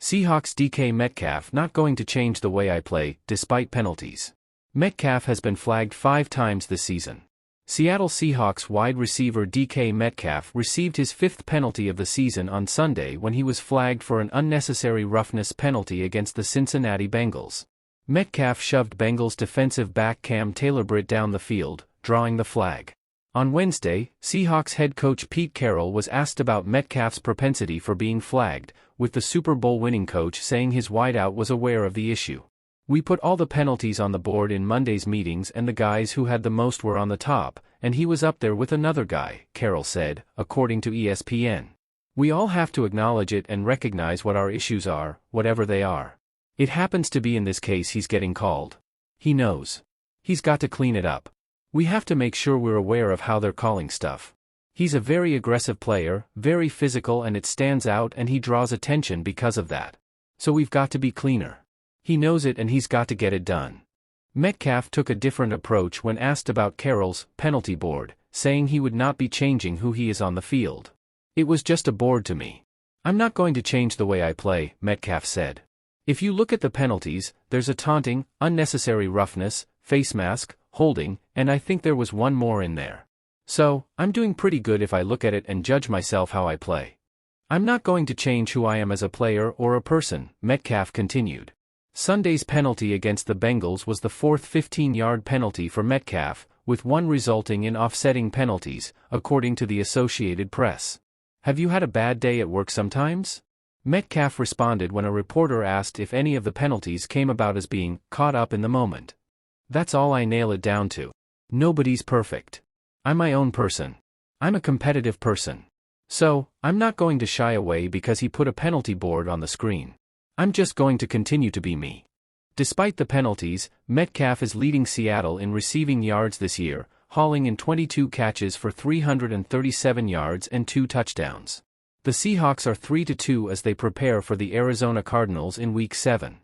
Seahawks DK Metcalf not going to change the way I play, despite penalties. Metcalf has been flagged 5 times this season. Seattle Seahawks wide receiver DK Metcalf received his 5th penalty of the season on Sunday when he was flagged for an unnecessary roughness penalty against the Cincinnati Bengals. Metcalf shoved Bengals defensive back Cam Taylor-Britt down the field, drawing the flag. On Wednesday, Seahawks head coach Pete Carroll was asked about Metcalf's propensity for being flagged, with the Super Bowl winning coach saying his wideout was aware of the issue. "We put all the penalties on the board in Monday's meetings and the guys who had the most were on the top, and he was up there with another guy," Carroll said, according to ESPN. "We all have to acknowledge it and recognize what our issues are, whatever they are. It happens to be in this case he's getting called. He knows. He's got to clean it up. We have to make sure we're aware of how they're calling stuff. He's a very aggressive player, very physical, and it stands out and he draws attention because of that. So we've got to be cleaner. He knows it and he's got to get it done." Metcalf took a different approach when asked about Carroll's penalty board, saying he would not be changing who he is on the field. "It was just a board to me. I'm not going to change the way I play," Metcalf said. "If you look at the penalties, there's a taunting, unnecessary roughness, face mask, holding, and I think there was one more in there. So, I'm doing pretty good if I look at it and judge myself how I play. I'm not going to change who I am as a player or a person," Metcalf continued. Sunday's penalty against the Bengals was the 4th 15-yard penalty for Metcalf, with one resulting in offsetting penalties, according to the Associated Press. "Have you had a bad day at work sometimes?" Metcalf responded when a reporter asked if any of the penalties came about as being caught up in the moment. "That's all I nail it down to. Nobody's perfect. I'm my own person. I'm a competitive person. So, I'm not going to shy away because he put a penalty board on the screen. I'm just going to continue to be me." Despite the penalties, Metcalf is leading Seattle in receiving yards this year, hauling in 22 catches for 337 yards and 2 touchdowns. The Seahawks are 3-2 as they prepare for the Arizona Cardinals in Week 7.